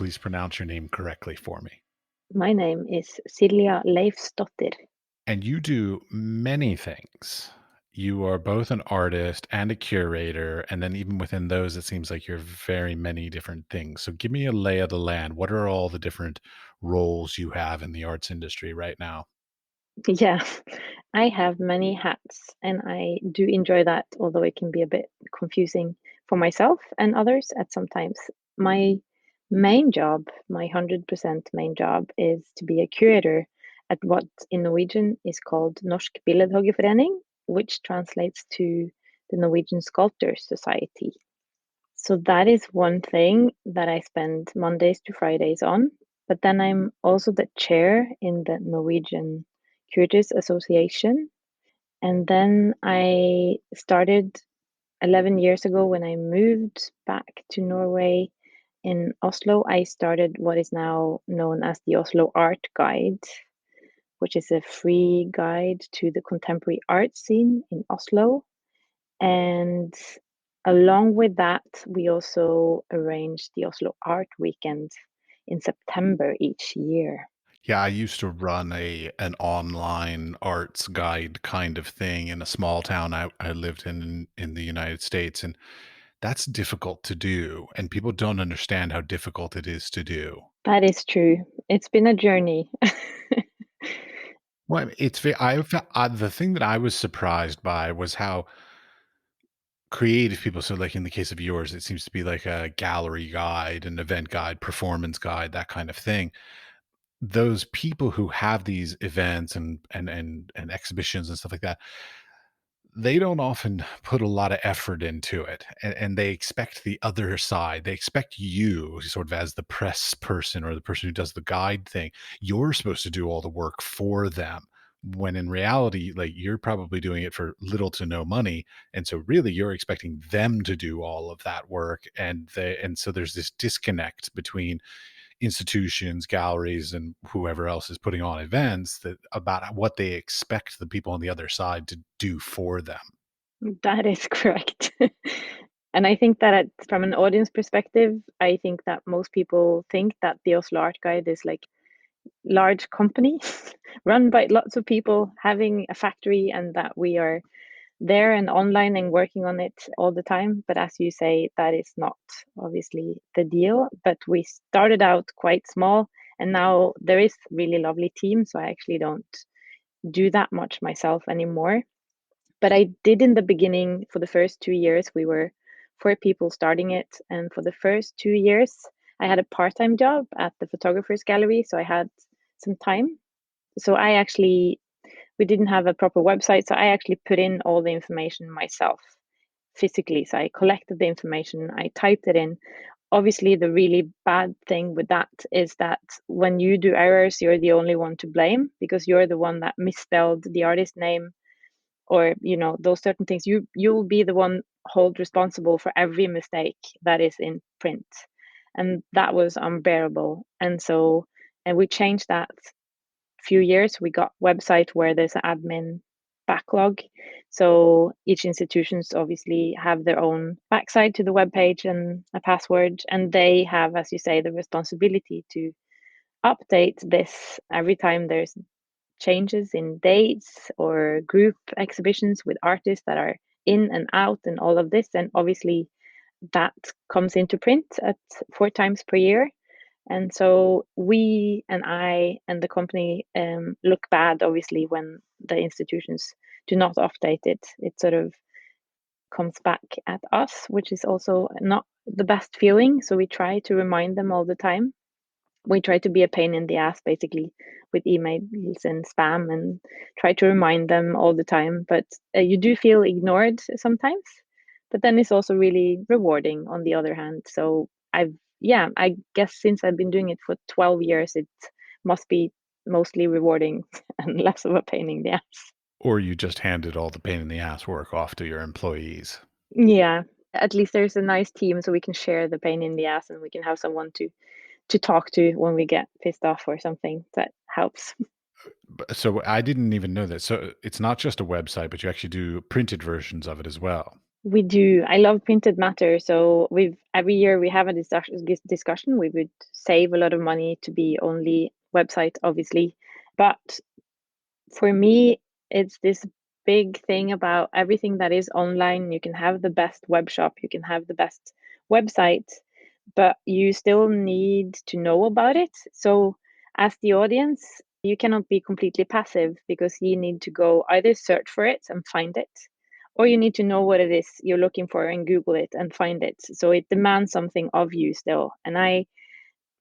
please pronounce your name correctly for me? My name is Silja Leifsdottir. And you do many things. You are both an artist and a curator, and then even within those, it seems like you're very many different things. So give me a lay of the land. What are all the different roles you have in the arts industry right now? Yeah, I have many hats and I do enjoy that, although it can be a bit confusing for myself and others at sometimes. My main job, my 100% main job, is to be a curator at what in Norwegian is called Norsk Billedhoggerforening, which translates to the Norwegian Sculptors Society. So that is one thing that I spend Mondays to Fridays on. But then I'm also the chair in the Norwegian Curators Association. And then I started 11 years ago when I moved back to Norway in Oslo. I started what is now known as the Oslo Art Guide, which is a free guide to the contemporary art scene in Oslo. And along with that, we also arrange the Oslo Art Weekend in September each year. Yeah, I used to run an online arts guide kind of thing in a small town I lived in the United States, and that's difficult to do, and people don't understand how difficult it is to do. That is true. It's been a journey. Well, it's the thing that I was surprised by was how creative people, so like in the case of yours, it seems to be like a gallery guide, an event guide, performance guide, that kind of thing. Those people who have these events and exhibitions and stuff like that, they don't often put a lot of effort into it, and they expect the other side. They expect you sort of as the press person or the person who does the guide thing. You're supposed to do all the work for them, when in reality, like, you're probably doing it for little to no money, and so really you're expecting them to do all of that work, and so there's this disconnect between institutions, galleries, and whoever else is putting on events that about what they expect the people on the other side to do for them. That is correct. And I think that from an audience perspective, I think that most people think that the Oslo Art Guide is like large company run by lots of people having a factory and that we are there and online and working on it all the time. But as you say, that is not obviously the deal. But we started out quite small and now there is really lovely team. So I actually don't do that much myself anymore. But I did in the beginning for the first 2 years. We were four people starting it. And for the first 2 years, I had a part time job at the photographer's gallery. So I had some time. So we didn't have a proper website. So I actually put in all the information myself physically. So I collected the information, I typed it in. Obviously, the really bad thing with that is that when you do errors, you're the only one to blame because you're the one that misspelled the artist name or those certain things. You'll be the one hold responsible for every mistake that is in print, and that was unbearable. And we changed that few years. We got website where there's an admin backlog. So each institutions obviously have their own backside to the web page and a password, and they have, as you say, the responsibility to update this every time there's changes in dates or group exhibitions with artists that are in and out and all of this. And obviously that comes into print at 4 times per year. And so we and I and the company look bad, obviously, when the institutions do not update it. It sort of comes back at us, which is also not the best feeling. So we try to remind them all the time. We try to be a pain in the ass, basically, with emails and spam and try to remind them all the time. But you do feel ignored sometimes. But then it's also really rewarding on the other hand. So yeah, I guess since I've been doing it for 12 years, it must be mostly rewarding and less of a pain in the ass. Or you just handed all the pain in the ass work off to your employees. Yeah, at least there's a nice team so we can share the pain in the ass and we can have someone to talk to when we get pissed off or something. That helps. So I didn't even know that. So it's not just a website, but you actually do printed versions of it as well. We do. I love printed matter. So we've every year we have a discussion. We would save a lot of money to be only website, obviously. But for me, it's this big thing about everything that is online. You can have the best web shop, you can have the best website, but you still need to know about it. So, as the audience, you cannot be completely passive because you need to go either search for it and find it, or you need to know what it is you're looking for and Google it and find it. So, it demands something of you still. And I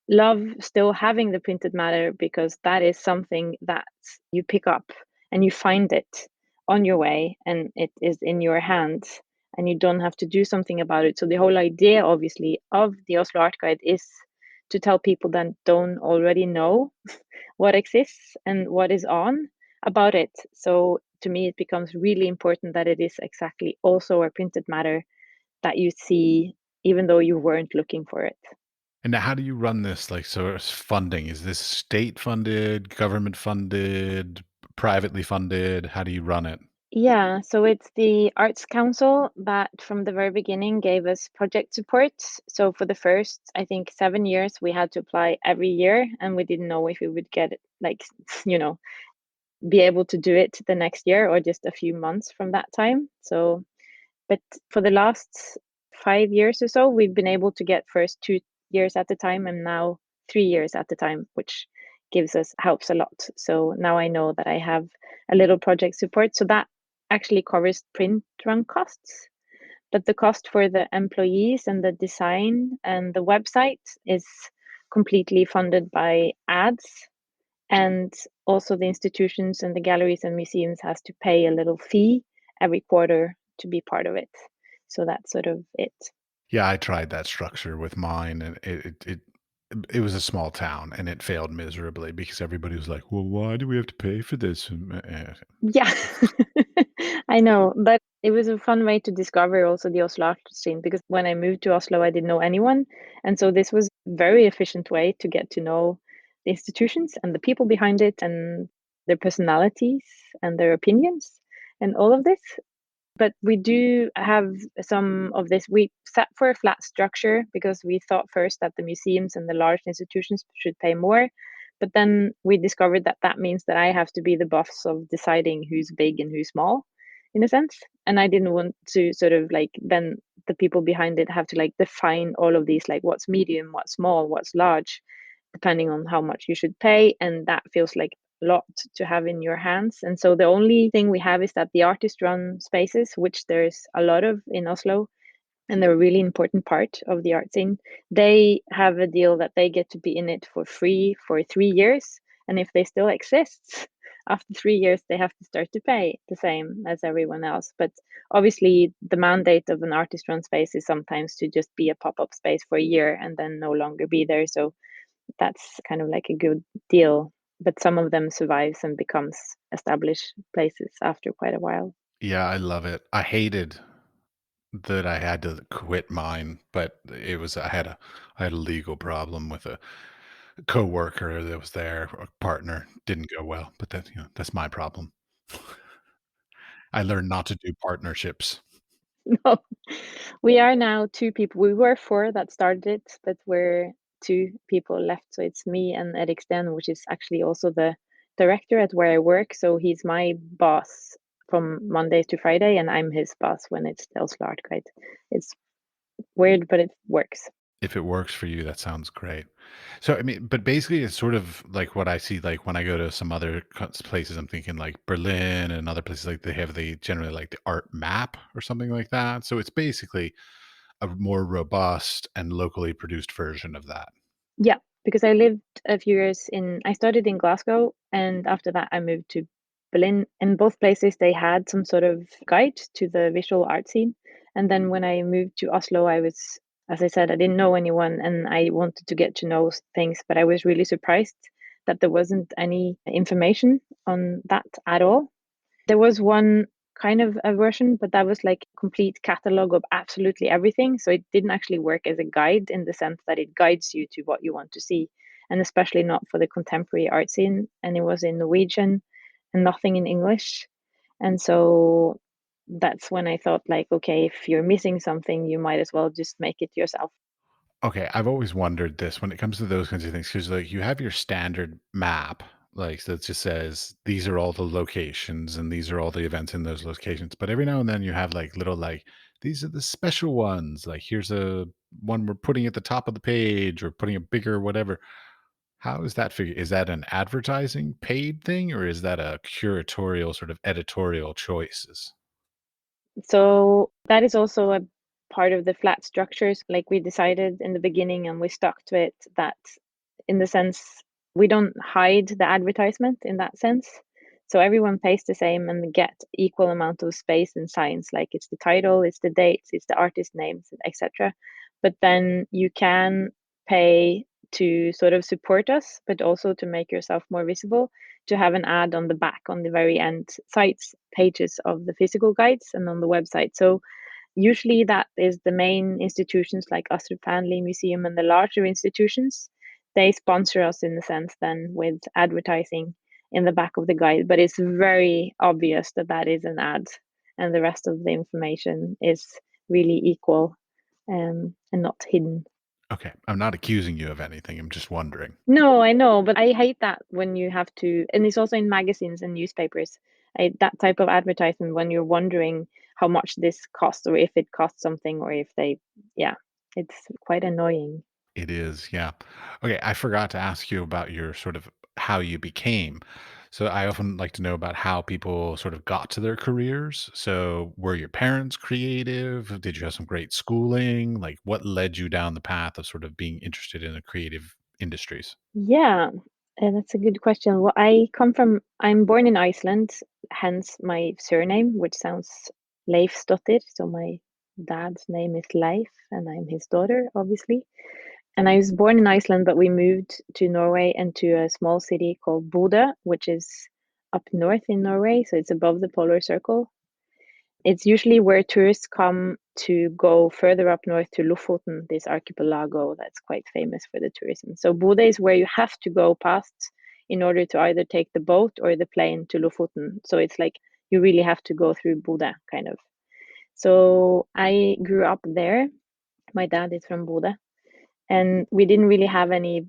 love still having the printed matter because that is something that you pick up and you find it on your way and it is in your hands and you don't have to do something about it. So the whole idea obviously of the Oslo Art Guide is to tell people that don't already know what exists and what is on about it. So to me it becomes really important that it is exactly also a printed matter that you see even though you weren't looking for it. And now how do you run this, like, so it's funding? Is this state funded, government funded, privately funded? How do you run it? Yeah, so it's the Arts Council that from the very beginning gave us project support. So for the first, I think 7 years, we had to apply every year, and we didn't know if we would get it, like, you know, be able to do it the next year or just a few months from that time. So, but for the last 5 years or so, we've been able to get first 2 years at a time and now 3 years at a time, which gives us helps a lot. So now I know that I have a little project support. So that actually covers print run costs. But the cost for the employees and the design and the website is completely funded by ads. And also the institutions and the galleries and museums has to pay a little fee every quarter to be part of it. So that's sort of it. Yeah, I tried that structure with mine, and it was a small town, and it failed miserably because everybody was like, "Well, why do we have to pay for this?" Yeah, I know, but it was a fun way to discover also the Oslo art scene because when I moved to Oslo, I didn't know anyone. And so this was a very efficient way to get to know the institutions and the people behind it and their personalities and their opinions and all of this. But we do have some of this. We set for a flat structure because we thought first that the museums and the large institutions should pay more. But then we discovered that that means that I have to be the boss of deciding who's big and who's small, in a sense. And I didn't want to sort of like then the people behind it have to like define all of these, like what's medium, what's small, what's large, depending on how much you should pay. And that feels like lot to have in your hands. And so the only thing we have is that the artist run spaces, which there's a lot of in Oslo, and they're a really important part of the art scene. They have a deal that they get to be in it for free for 3 years. And if they still exist after 3 years, they have to start to pay the same as everyone else. But obviously, the mandate of an artist run space is sometimes to just be a pop up space for a year and then no longer be there. So that's kind of like a good deal. But some of them survives and becomes established places after quite a while. Yeah, I love it. I hated that I had to quit mine, but I had a legal problem with a coworker that was there, a partner, didn't go well, but that's my problem. I learned not to do partnerships. No, we are now two people. We were four that started it, but we're two people left. So it's me and Eric Sten, which is actually also the director at where I work. So he's my boss from Monday to Friday, and I'm his boss when it's the Oslo Art Guide. It's weird, but it works. If it works for you, that sounds great. So, I mean, but basically, it's sort of like what I see, like when I go to some other places. I'm thinking like Berlin and other places, like they have the generally like the art map or something like that. So it's basically a more robust and locally produced version of that. Yeah, because I lived a few years I started in Glasgow, and after that I moved to Berlin. In both places, they had some sort of guide to the visual art scene. And then when I moved to Oslo, as I said, I didn't know anyone and I wanted to get to know things, but I was really surprised that there wasn't any information on that at all. There was one kind of a version, but that was like complete catalog of absolutely everything. So it didn't actually work as a guide in the sense that it guides you to what you want to see, and especially not for the contemporary art scene. And it was in Norwegian and nothing in English. And so that's when I thought like, okay, if you're missing something, you might as well just make it yourself. Okay, I've always wondered this when it comes to those kinds of things because, like, you have your standard map, like, that just says these are all the locations and these are all the events in those locations. But every now and then you have like little, like, these are the special ones. Like, here's a one we're putting at the top of the page or putting a bigger whatever. How is that figure? Is that an advertising paid thing or is that a curatorial sort of editorial choices? So that is also a part of the flat structures. Like we decided in the beginning and we stuck to it that in the sense we don't hide the advertisement in that sense. So everyone pays the same and get equal amount of space and signs. Like it's the title, it's the dates, it's the artist names, etc. But then you can pay to sort of support us, but also to make yourself more visible, to have an ad on the back on the very end sites pages of the physical guides and on the website. So usually that is the main institutions like Astrup Fearnley Museum and the larger institutions. They sponsor us in the sense then with advertising in the back of the guide, but it's very obvious that that is an ad and the rest of the information is really equal and not hidden. Okay, I'm not accusing you of anything. I'm just wondering. No, I know, but I hate that when you have to, and it's also in magazines and newspapers. That type of advertisement when you're wondering how much this costs or if it costs something or if they, yeah, it's quite annoying. It is, yeah. Okay, I forgot to ask you about your sort of how you became. So I often like to know about how people sort of got to their careers. So were your parents creative? Did you have some great schooling? Like what led you down the path of sort of being interested in the creative industries? Yeah, that's a good question. Well, I'm born in Iceland, hence my surname, which sounds Leifsdottir. So my dad's name is Leif, and I'm his daughter, obviously. And I was born in Iceland, but we moved to Norway and to a small city called Bodø, which is up north in Norway. So it's above the polar circle. It's usually where tourists come to go further up north to Lofoten, this archipelago that's quite famous for the tourism. So Bodø is where you have to go past in order to either take the boat or the plane to Lofoten. So it's like you really have to go through Bodø, kind of. So I grew up there. My dad is from Bodø, and we didn't really have any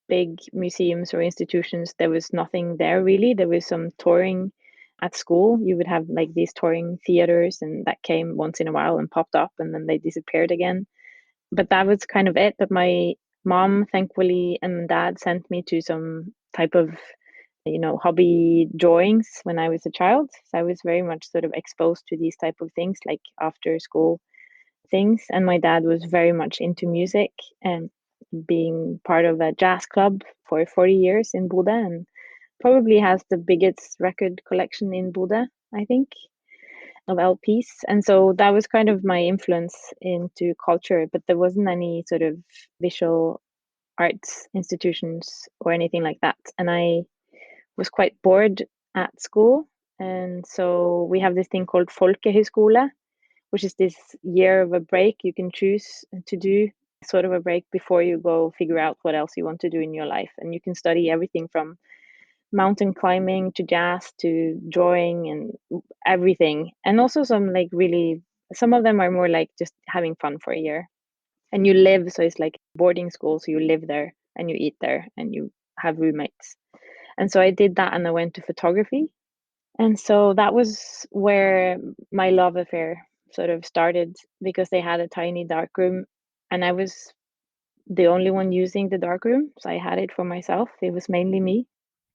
big museums or institutions. There was nothing there really. There was some touring at school. You would have like these touring theaters, and that came once in a while and popped up, and then they disappeared again. But that was kind of it. But my mom, thankfully, and dad sent me to some type of hobby drawings when I was a child. So I was very much sort of exposed to these type of things like after school things. And my dad was very much into music and being part of a jazz club for 40 years in Bodø and probably has the biggest record collection in Bodø, I think, of LPs. And so that was kind of my influence into culture, but there wasn't any sort of visual arts institutions or anything like that. And I was quite bored at school. And so we have this thing called Folkehøyskole, which is this year of a break you can choose to do, sort of a break before you go figure out what else you want to do in your life. And you can study everything from mountain climbing to jazz to drawing and everything. And also some like really, some of them are more like just having fun for a year. And you live, so it's like boarding school, so you live there and you eat there and you have roommates. And so I did that and I went to photography. And so that was where my love affair sort of started because they had a tiny dark room and I was the only one using the dark room. So I had it for myself. It was mainly me.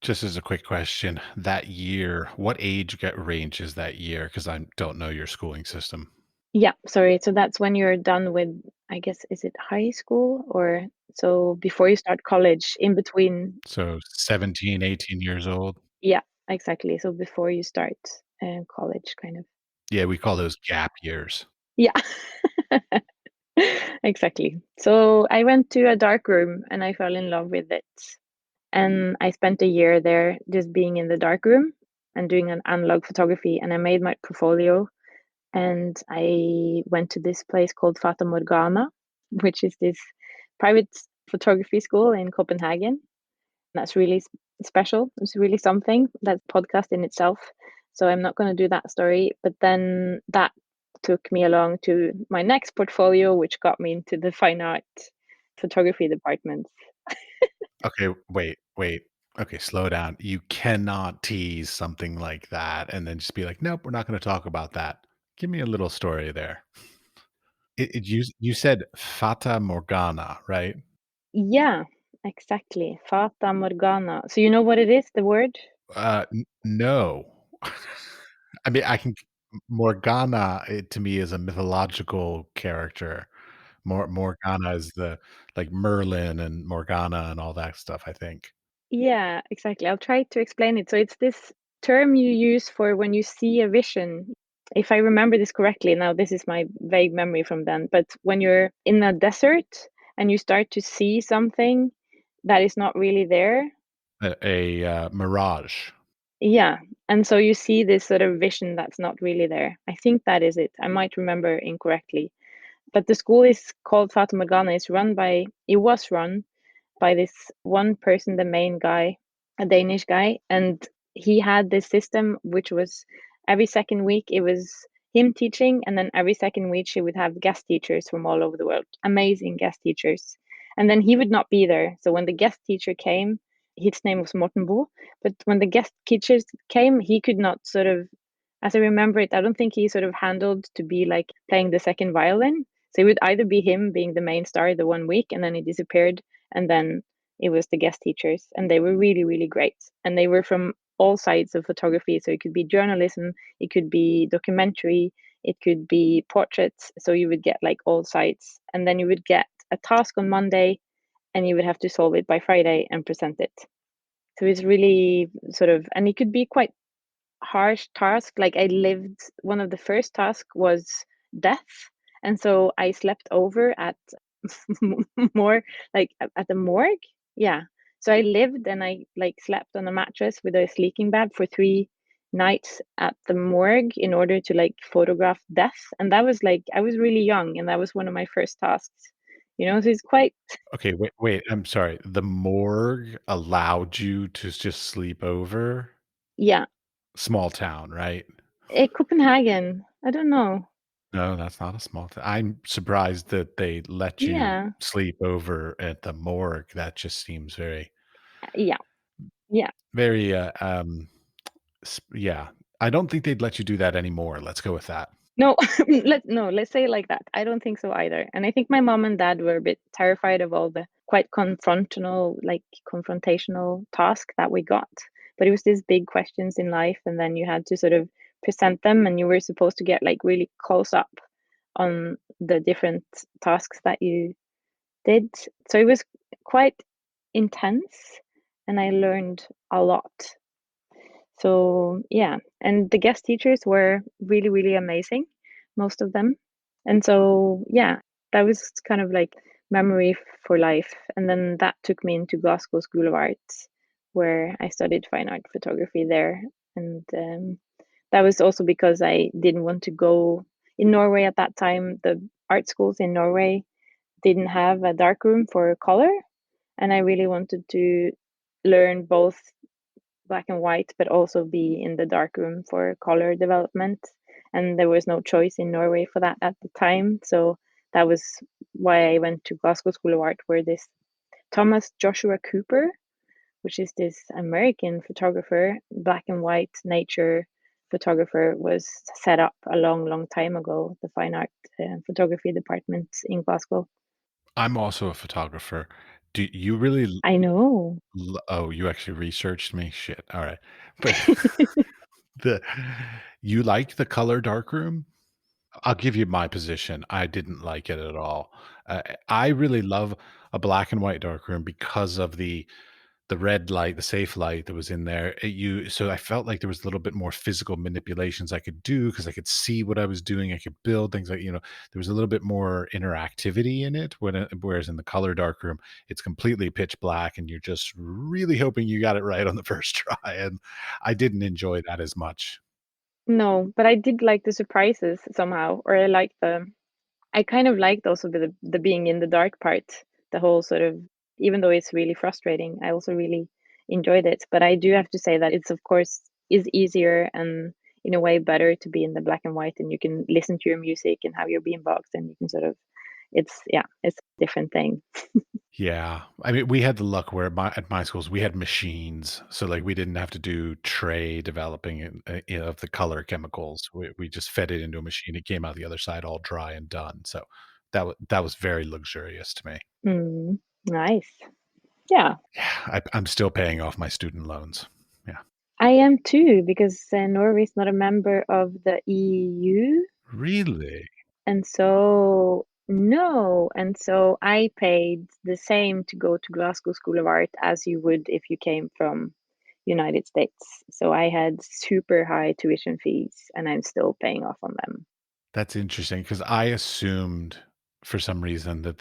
Just as a quick question, that year, what age get range is that year? Because I don't know your schooling system. Yeah, sorry. So that's when you're done with, I guess, is it high school or so before you start college, in between. So 17, 18 years old? Yeah, exactly. So before you start college, kind of. Yeah, we call those gap years. Yeah, exactly. So I went to a dark room and I fell in love with it. And I spent a year there just being in the dark room and doing an analog photography. And I made my portfolio. And I went to this place called Fata Morgana, which is this private photography school in Copenhagen. That's really special. It's really something. That podcast in itself. So I'm not going to do that story. But then that took me along to my next portfolio, which got me into the fine art photography department. Okay, wait. Okay, slow down. You cannot tease something like that and then just be like, "Nope, we're not gonna talk about that." Give me a little story there. You said Fata Morgana, right? Yeah, exactly. Fata Morgana. So you know what it is, the word? N no. I mean, I can Morgana, to me, is a mythological character. Morgana is the like Merlin and Morgana and all that stuff, I think. Yeah, exactly. I'll try to explain it. So it's this term you use for when you see a vision. If I remember this correctly, now this is my vague memory from then, but when you're in a desert and you start to see something that is not really there. Mirage. Yeah. And so you see this sort of vision that's not really there. I think that is it. I might remember incorrectly. But the school is called Fata Morgana. It was run by this one person, the main guy, a Danish guy, and he had this system which was every second week it was him teaching, and then every second week he would have guest teachers from all over the world, amazing guest teachers. And then he would not be there. So when the guest teacher came, his name was Morten Bo, but when the guest teachers came, he could not sort of, as I remember it, I don't think he sort of handled to be like playing the second violin. So it would either be him being the main star the one week and then he disappeared, and then it was the guest teachers, and they were really, really great. And they were from all sides of photography. So it could be journalism, it could be documentary, it could be portraits. So you would get like all sides. And then you would get a task on Monday and you would have to solve it by Friday and present it. So it's really sort of, and it could be quite harsh task. Like I lived, one of the first task was death. And so I slept over at more like at the morgue. Yeah. So I lived and I like slept on a mattress with a sleeping bag for 3 nights at the morgue in order to like photograph death. And that was like, I was really young and that was one of my first tasks, so it's quite, Okay, wait, I'm sorry. The morgue allowed you to just sleep over? yeah. Small town, right? Copenhagen. I don't know. No, that's not a small town. I'm surprised that they let you Yeah. sleep over at the morgue. That just seems very, Yeah. Yeah. very, yeah. I don't think they'd let you do that anymore. Let's go with that. No, let's say it like that. I don't think so either. And I think my mom and dad were a bit terrified of all the quite confrontational task that we got. But it was these big questions in life, and then you had to sort of present them, and you were supposed to get like really close up on the different tasks that you did. So it was quite intense, and I learned a lot. So yeah, and the guest teachers were really, really amazing, most of them. And so yeah, that was kind of like memory for life. And then that took me into Glasgow School of Arts, where I studied fine art photography there. And that was also because I didn't want to go in Norway at that time. The art schools in Norway didn't have a dark room for color, and I really wanted to learn both black and white, but also be in the dark room for color development. And there was no choice in Norway for that at the time. So that was why I went to Glasgow School of Art, where this Thomas Joshua Cooper, which is this American photographer, black and white nature photographer, was set up a long, long time ago, the fine art photography department in Glasgow. I'm also a photographer. Do you really I know. oh, you actually researched me? Shit. All right. But the you like the color darkroom? I'll give you my position. I didn't like it at all. I really love a black and white darkroom because of the red light, the safe light that was in there. So I felt like there was a little bit more physical manipulations I could do because I could see what I was doing. I could build things like, there was a little bit more interactivity in it. Whereas in the color darkroom, it's completely pitch black and you're just really hoping you got it right on the first try. And I didn't enjoy that as much. No, but I did like the surprises somehow, or I kind of liked also the being in the dark part, the whole sort of, even though it's really frustrating, I also really enjoyed it. But I do have to say that it's of course is easier and in a way better to be in the black and white, and you can listen to your music and have your beanbox, and you can sort of it's a different thing. Yeah. I mean, we had the luck where at my schools, we had machines, so, like, we didn't have to do tray developing and, of the color chemicals. We just fed it into a machine, it came out the other side all dry and done, so that was very luxurious to me. Mm, nice. Yeah, Yeah, I'm still paying off my student loans. Yeah. I am too because Norway is not a member of the EU. Really? And so no, and so I paid the same to go to Glasgow School of Art as you would if you came from United States. So I had super high tuition fees, and I'm still paying off on them. That's interesting because I assumed for some reason that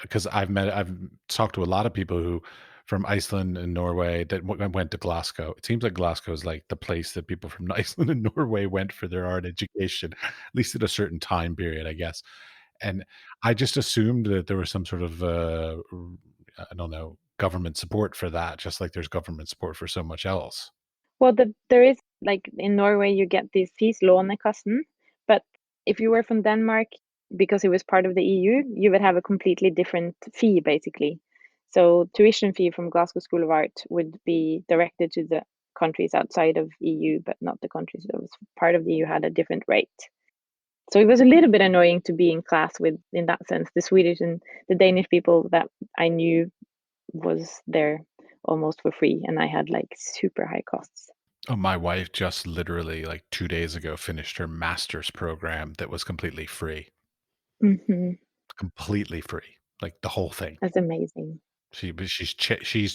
because I've talked to a lot of people who from Iceland and Norway that went to Glasgow. It seems like Glasgow is like the place that people from Iceland and Norway went for their art education, at least at a certain time period, I guess. And I just assumed that there was some sort of I don't know, government support for that, just like there's government support for so much else. Well, there is like in Norway, you get these fees, Lånekassen, but if you were from Denmark, because it was part of the EU, you would have a completely different fee, basically. So tuition fee from Glasgow School of Art would be directed to the countries outside of EU, but not the countries that was part of the EU had a different rate. So it was a little bit annoying to be in class with, in that sense, the Swedish and the Danish people that I knew was there almost for free, and I had like super high costs. Oh, my wife just literally like 2 days ago finished her master's program that was completely free. Hmm. Completely free, like the whole thing. That's amazing. She's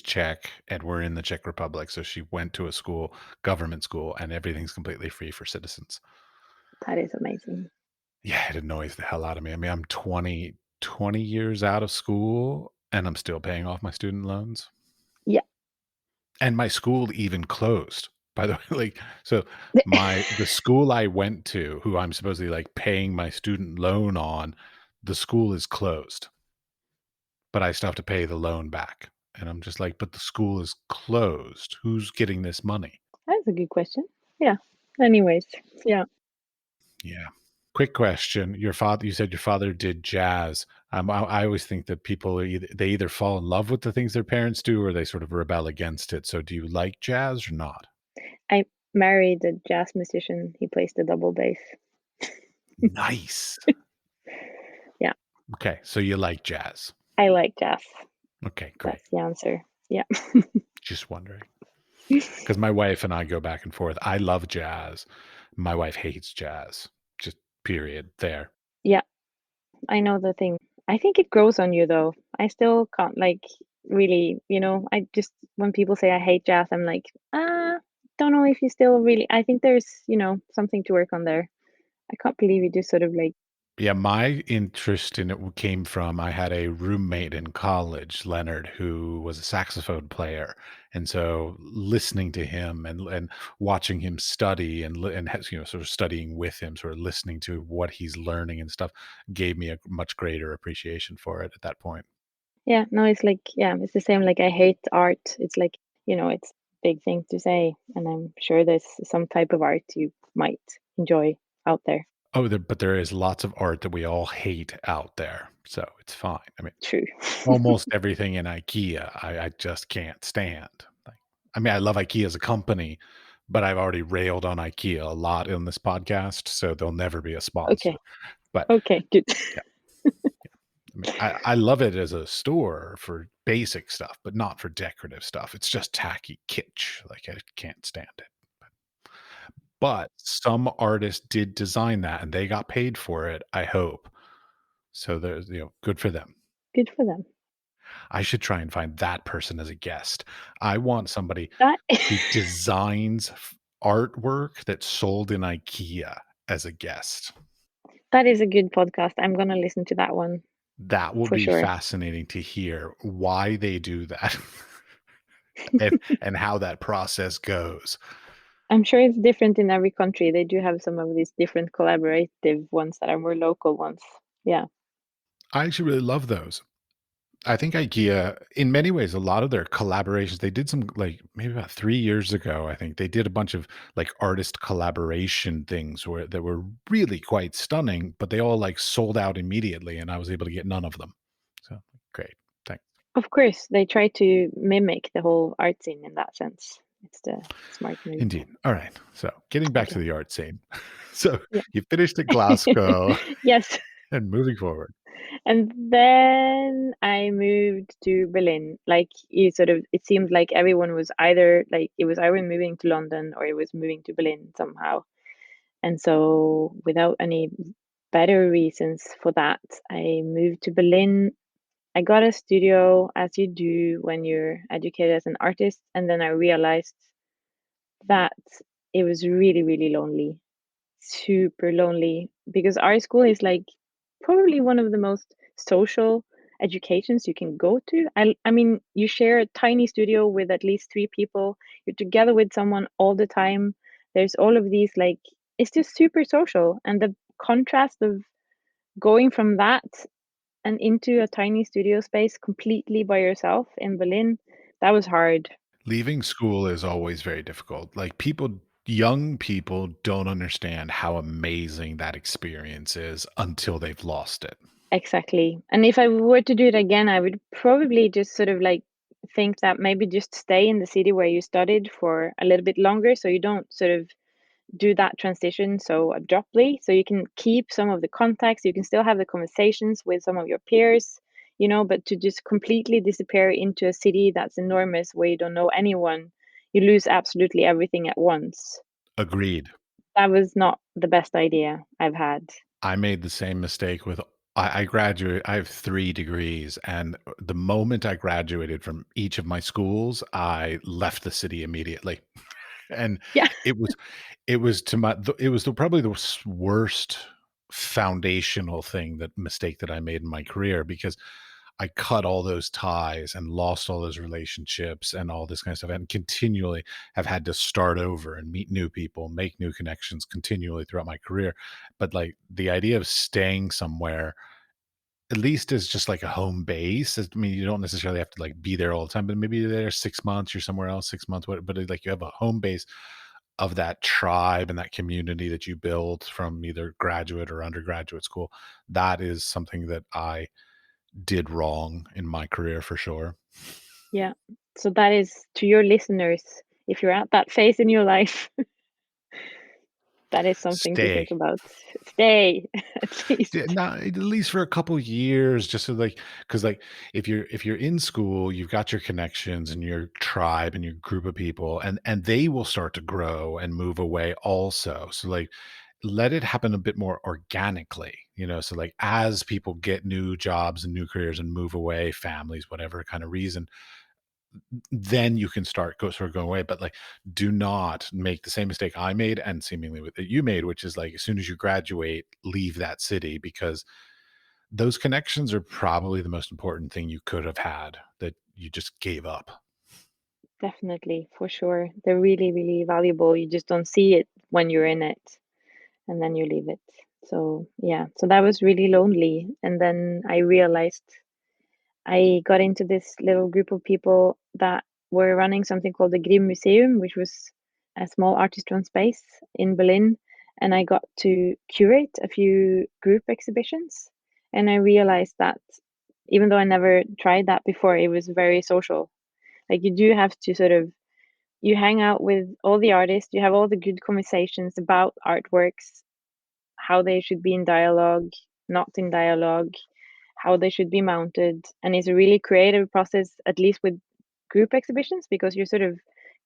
Czech, and we're in the Czech Republic, so she went to a school, government school, and everything's completely free for citizens. That is amazing. Yeah, it annoys the hell out of me. I mean, I'm 20 years out of school, and I'm still paying off my student loans, Yeah. and my school even closed, by the way, like, so the school I went to, who I'm supposedly, like, paying my student loan on, the school is closed. But I still have to pay the loan back. And I'm just like, "But the school is closed. Who's getting this money?" That's a good question. Yeah. Anyways, yeah. Yeah. Quick question. You said your father did jazz. I always think that people they either fall in love with the things their parents do or they sort of rebel against it. So do you like jazz or not? I married a jazz musician. He plays the double bass. Nice. Yeah. Okay, so you like jazz. I like jazz. Okay, great. That's the answer. Yeah. Just wondering. Because my wife and I go back and forth. I love jazz. My wife hates jazz. Just period. There. Yeah. I know the thing. I think it grows on you though. I still can't like really, I just when people say I hate jazz, I'm like, don't know if you still really I think there's, something to work on there. I can't believe you just sort of like Yeah, my interest in it came from I had a roommate in college, Leonard, who was a saxophone player, and so listening to him and watching him study and sort of studying with him, sort of listening to what he's learning and stuff, gave me a much greater appreciation for it at that point. yeah, no, it's like yeah, it's the same like I hate art. It's like, it's a big thing to say, and I'm sure there's some type of art you might enjoy out there. Oh, but there is lots of art that we all hate out there, so it's fine. I mean, True. almost everything in IKEA, I just can't stand. Like, I mean, I love IKEA as a company, but I've already railed on IKEA a lot in this podcast, so they'll never be a sponsor. Okay. But Okay, good. yeah, I mean, I love it as a store for basic stuff, but not for decorative stuff. It's just tacky kitsch. Like I can't stand it. But some artists did design that, and they got paid for it. I hope so. There's good for them. Good for them. I should try and find that person as a guest. I want somebody That who designs artwork that's sold in IKEA as a guest. that is a good podcast. I'm gonna listen to that one That will for be sure. fascinating to hear why they do that and how that process goes. I'm sure it's different in every country. They do have some of these different collaborative ones that are more local ones. Yeah. I actually really love those. I think IKEA, in many ways, a lot of their collaborations, they did some like maybe about 3 years ago. I think they did a bunch of like artist collaboration things where that were really quite stunning, but they all like sold out immediately, and I was able to get none of them. So great, thanks. Of course, they try to mimic the whole art scene in that sense. It's the smart move. Indeed. All right. So getting back to Okay. the art scene. So Yeah. you finished at Glasgow Yes. and moving forward. And then I moved to Berlin. Like you sort of, it seemed like everyone was either like it was either moving to London or it was moving to Berlin somehow. And so, without any better reasons for that, I moved to Berlin. I got a studio as you do when you're educated as an artist. And then I realized that it was really, really lonely, super lonely, because art school is like probably one of the most social educations you can go to. I mean, you share a tiny studio with at least three people, you're together with someone all the time. There's all of these, like, it's just super social. And the contrast of going from that and into a tiny studio space completely by yourself in Berlin, that was hard. Leaving school is always very difficult. Like people young people don't understand how amazing that experience is until they've lost it. Exactly. And if I were to do it again, I would probably just sort of like think that maybe just stay in the city where you studied for a little bit longer so you don't sort of do that transition so abruptly. So you can keep some of the contacts, you can still have the conversations with some of your peers, but to just completely disappear into a city that's enormous where you don't know anyone, you lose absolutely everything at once. Agreed. That was not the best idea I've had. I made the same mistake with I graduate I have 3 degrees, and the moment I graduated from each of my schools, I left the city immediately. And Yeah. it was it was to my it was the probably the worst foundational thing that mistake that I made in my career because I cut all those ties and lost all those relationships and all this kind of stuff and continually have had to start over and meet new people, make new connections continually throughout my career. But like the idea of staying somewhere at least is just like a home base. I mean, you don't necessarily have to like be there all the time, but maybe you're there 6 months, you're somewhere else 6 months, but like you have a home base of that tribe and that community that you build from either graduate or undergraduate school. That is something that I did wrong in my career for sure. Yeah. So that is to your listeners, if you're at that phase in your life, that is something to think Stay. about. Stay at Yeah, least. not at least for a couple years, just so like, because like if you're in school, you've got your connections and your tribe and your group of people, and they will start to grow and move away also. So like let it happen a bit more organically, so like as people get new jobs and new careers and move away, families, whatever kind of reason, then you can sort of going away. But like do not make the same mistake I made and seemingly with that you made, which is like as soon as you graduate, leave that city because those connections are probably the most important thing you could have had that you just gave up. Definitely, for sure. They're really, really valuable. You just don't see it when you're in it and then you leave it. So, yeah. So that was really lonely. And then I realized I got into this little group of people that were running something called the Grimm Museum, which was a small artist-run space in Berlin. And I got to curate a few group exhibitions. And I realized that even though I never tried that before, it was very social. Like you do have to sort of you hang out with all the artists, you have all the good conversations about artworks, how they should be in dialogue, not in dialogue, how they should be mounted. And it's a really creative process, at least with group exhibitions, because you're sort of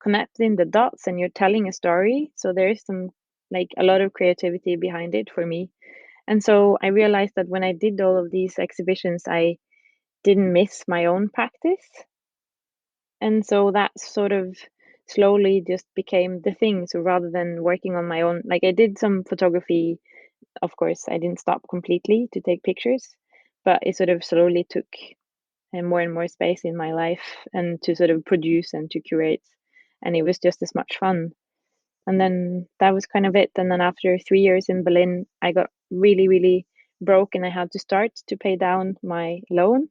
connecting the dots and you're telling a story. So there is some like a lot of creativity behind it for me. And so I realized that when I did all of these exhibitions, I didn't miss my own practice. And so that sort of slowly just became the thing. So rather than working on my own, like I did some photography, of course, I didn't stop completely to take pictures, but it sort of slowly took more and more space in my life and to sort of produce and to curate. And it was just as much fun. And then that was kind of it. And then after 3 years in Berlin, I got really, really broke and I had to start to pay down my loan.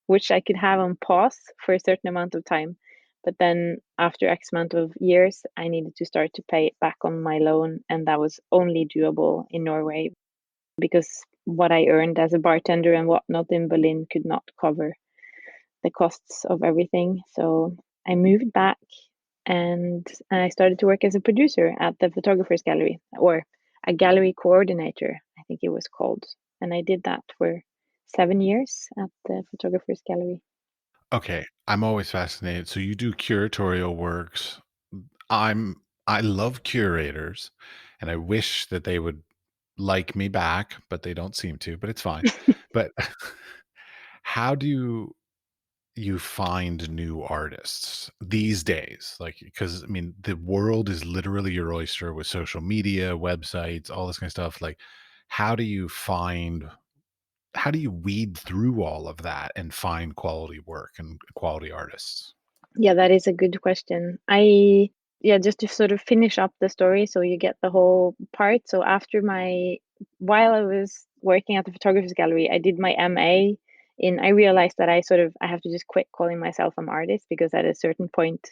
which I could have on pause for a certain amount of time. But then after X amount of years, I needed to start to pay it back on my loan, and that was only doable in Norway because what I earned as a bartender and whatnot in Berlin could not cover the costs of everything. So I moved back and I started to work as a producer at the photographer's gallery, or a gallery coordinator, I think it was called. And I did that for 7 years at the photographer's gallery. Okay, I'm always fascinated. So you do curatorial works. I love curators, and I wish that they would like me back, but they don't seem to, but it's fine. But how do you find new artists these days? Like, because I mean, the world is literally your oyster with social media, websites, all this kind of stuff. Like, how do you find how do you weed through all of that and find quality work and quality artists? Yeah, that is a good question. Yeah, just to sort of finish up the story so you get the whole part. So while I was working at the photographer's gallery, I did my MA I realized that I have to just quit calling myself an artist because at a certain point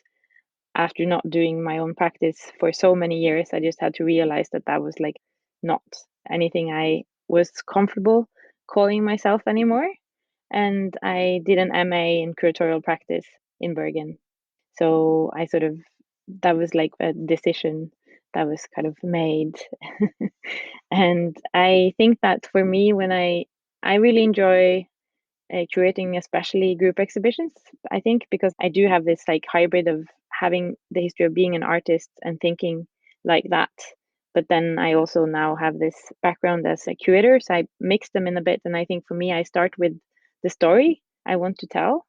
after not doing my own practice for so many years, I just had to realize that that was like not anything I was comfortable calling myself anymore. And I did an MA in curatorial practice in Bergen. So that was like a decision that was kind of made. And I think that for me, I really enjoy curating, especially group exhibitions, I think, because I do have this like hybrid of having the history of being an artist and thinking like that. But then I also now have this background as a curator, so I mix them in a bit. And I think for me, I start with the story I want to tell.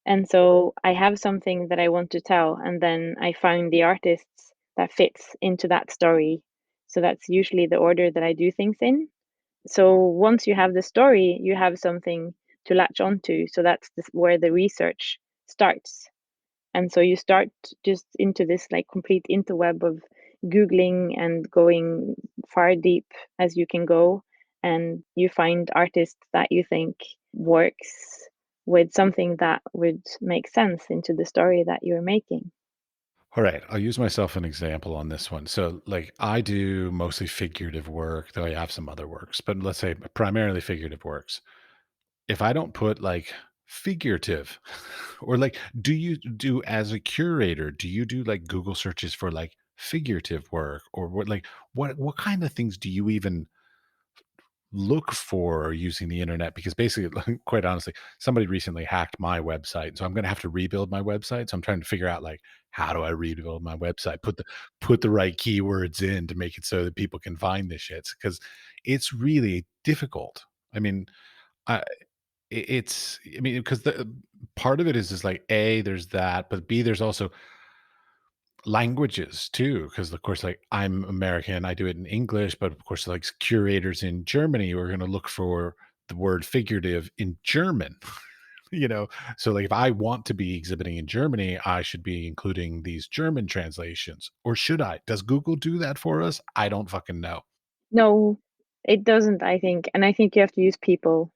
And so I have something that I want to tell, and then I find the artists that fits into that story. So that's usually the order that I do things in. So once you have the story, you have something to latch onto. So where the research starts. And so you start just into this like complete interweb of Googling and going far deep as you can go. And you find artists that you think works with something that would make sense into the story that you're making. All right, I'll use myself an example on this one. So, like, I do mostly figurative work, though I have some other works, but let's say primarily figurative works. If I don't put like figurative or like, do you do as a curator, do you do like Google searches for like figurative work or what kind of things do you even look for using the internet? Because basically, like, quite honestly, somebody recently hacked my website, so I'm going to have to rebuild my website. So I'm trying to figure out like how do I rebuild my website, put the right keywords in to make it so that people can find this shit because it's really difficult. I mean, I it's I mean because the part of it is like a there's that, but b there's also languages too, because of course, like, I'm American, I do it in English, but of course, like, curators in Germany are gonna look for the word figurative in German, you know? So, like, if I want to be exhibiting in Germany, I should be including these German translations, or should I? Does Google do that for us? I don't fucking know. No, it doesn't, I think. And I think you have to use people.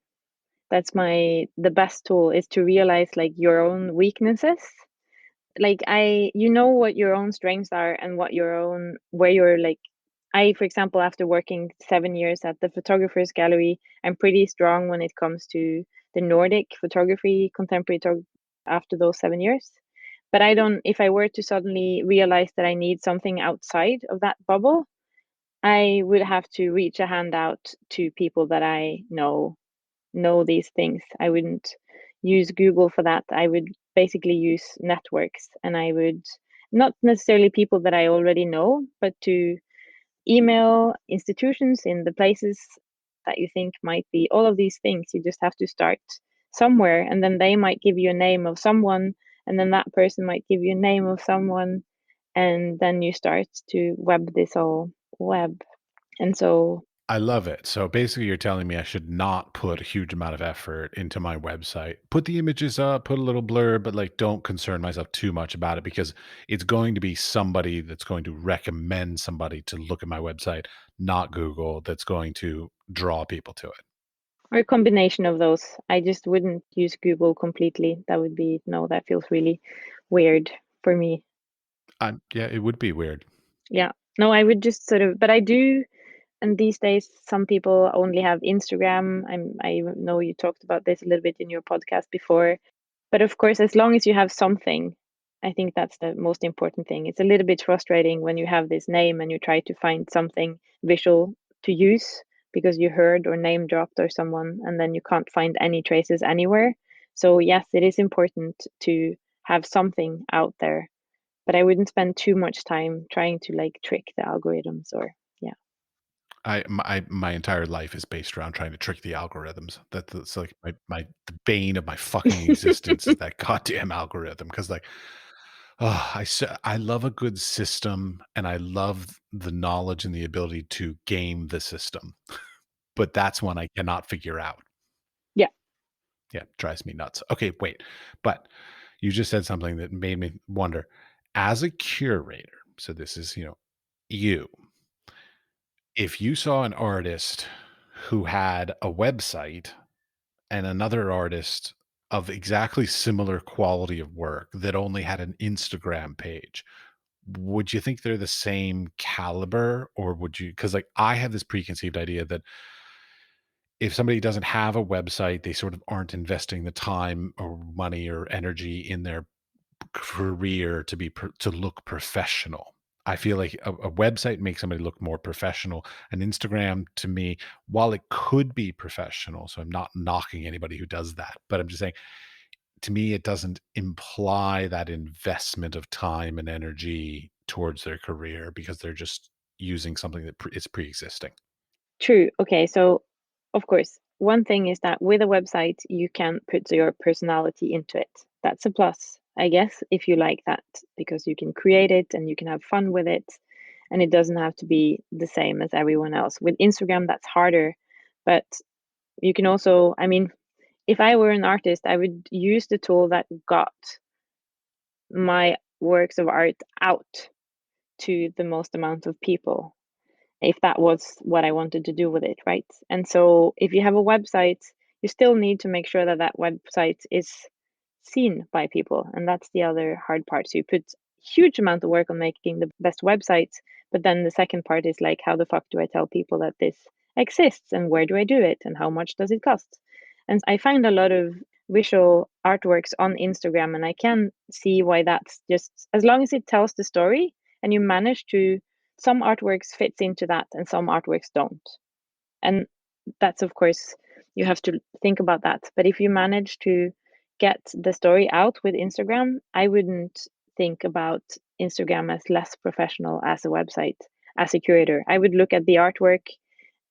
The best tool is to realize like your own weaknesses. Like you know what your own strengths are and where you're like, for example, after working 7 years at the photographer's gallery, I'm pretty strong when it comes to the Nordic photography, after those 7 years. But I don't, if I were to suddenly realize that I need something outside of that bubble, I would have to reach a hand out to people that I know these things. I wouldn't use Google for that. I would basically use networks, and I would not necessarily people that I already know, but to email institutions in the places that you think might be all of these things. You just have to start somewhere, and then they might give you a name of someone, and then that person might give you a name of someone, and then you start to web this whole web. And so I love it. So, basically, you're telling me I should not put a huge amount of effort into my website. Put the images up, put a little blur, but, like, don't concern myself too much about it because it's going to be somebody that's going to recommend somebody to look at my website, not Google, that's going to draw people to it. Or a combination of those. I just wouldn't use Google completely. That would be no, that feels really weird for me. Yeah, it would be weird. Yeah. No, I would just sort of, but I do, and these days some people only have Instagram. I know you talked about this a little bit in your podcast before. But of course, as long as you have something, I think that's the most important thing. It's a little bit frustrating when you have this name and you try to find something visual to use because you heard or name dropped or someone, and then you can't find any traces anywhere. So, yes, it is important to have something out there, but I wouldn't spend too much time trying to like trick the algorithms or, yeah. My entire life is based around trying to trick the algorithms. That's like the bane of my fucking existence is that goddamn algorithm. Because like, oh, I love a good system, and I love the knowledge and the ability to game the system, but that's one I cannot figure out. Yeah, Yeah, drives me nuts. Okay, wait, but you just said something that made me wonder. As a curator, so this is, you, if you saw an artist who had a website and another artist of exactly similar quality of work that only had an Instagram page, would you think they're the same caliber, or would you, because like I have this preconceived idea that if somebody doesn't have a website, they sort of aren't investing the time or money or energy in their career to to look professional. I feel like a website makes somebody look more professional. An Instagram, to me, while it could be professional, so I'm not knocking anybody who does that, but I'm just saying, to me, it doesn't imply that investment of time and energy towards their career because they're just using something that is pre-existing. true. Okay, so of course, one thing is that with a website, you can put your personality into it. That's a plus, I guess, if you like that, because you can create it and you can have fun with it, and it doesn't have to be the same as everyone else. With Instagram, that's harder, but you can also, I mean, if I were an artist, I would use the tool that got my works of art out to the most amount of people, if that was what I wanted to do with it, right? And so if you have a website, you still need to make sure that that website is seen by people, and that's the other hard part. So you put huge amount of work on making the best website, but then the second part is like, how the fuck do I tell people that this exists, and where do I do it, and how much does it cost? And I find a lot of visual artworks on Instagram, and I can see why that's just, as long as it tells the story and you manage to, some artworks fits into that and some artworks don't. And that's, of course, you have to think about that. But if you manage to get the story out with Instagram, I wouldn't think about Instagram as less professional as a website. As a curator, I would look at the artwork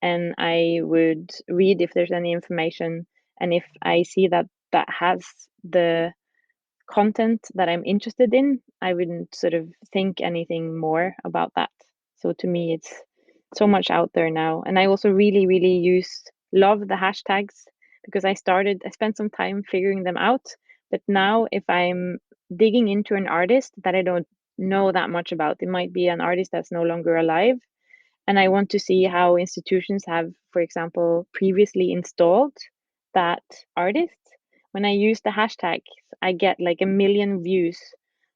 and I would read if there's any information. And if I see that that has the content that I'm interested in, I wouldn't sort of think anything more about that. So to me, it's so much out there now. And I also really, really love the hashtags because I spent some time figuring them out. But now, if I'm digging into an artist that I don't know that much about, it might be an artist that's no longer alive, and I want to see how institutions have, for example, previously installed that artist. When I use the hashtags, I get like a million views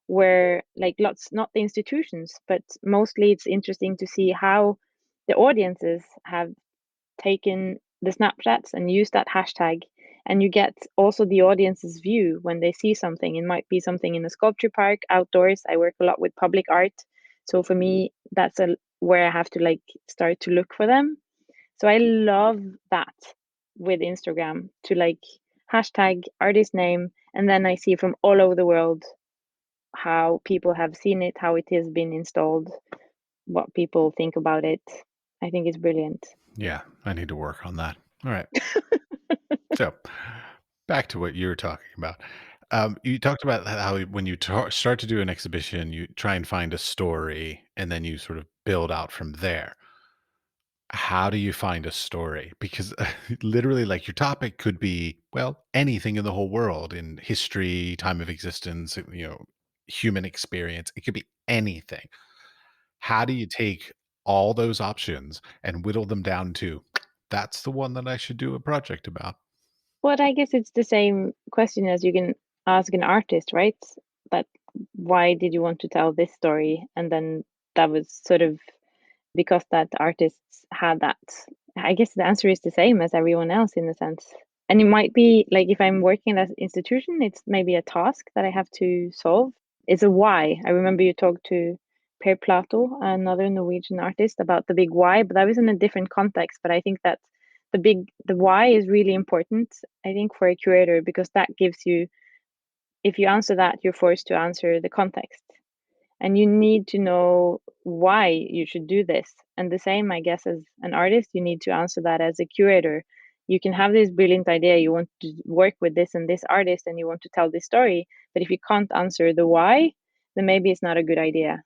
where like lots, not the institutions, but mostly it's interesting to see how the audiences have taken the snapshots and used that hashtag. And you get also the audience's view when they see something. It might be something in a sculpture park outdoors. I work a lot with public art. So for me, that's a where I have to like start to look for them. So I love that with Instagram to like hashtag artist name, and then I see from all over the world how people have seen it, how it has been installed, what people think about it. I think it's brilliant. Yeah, I need to work on that. All right. So, back to what you were talking about. You talked about how when you start to do an exhibition, you try and find a story, and then you sort of build out from there. How do you find a story? Because literally, like, your topic could be, well, anything in the whole world, in history, time of existence, human experience. It could be anything. How do you take all those options and whittle them down to that's the one that I should do a project about. But I guess it's the same question as you can ask an artist, right? That why did you want to tell this story? And then that was sort of because that artists had that. I guess the answer is the same as everyone else in a sense. And it might be like if I'm working at an institution, it's maybe a task that I have to solve. It's a why. I remember you talked to Per Plato, another Norwegian artist, about the big why, but that was in a different context. But I think that the why is really important, I think, for a curator, because that gives you, if you answer that, you're forced to answer the context. And you need to know why you should do this. And the same, I guess, as an artist, you need to answer that as a curator. You can have this brilliant idea, you want to work with this and this artist, and you want to tell this story. But if you can't answer the why, then maybe it's not a good idea,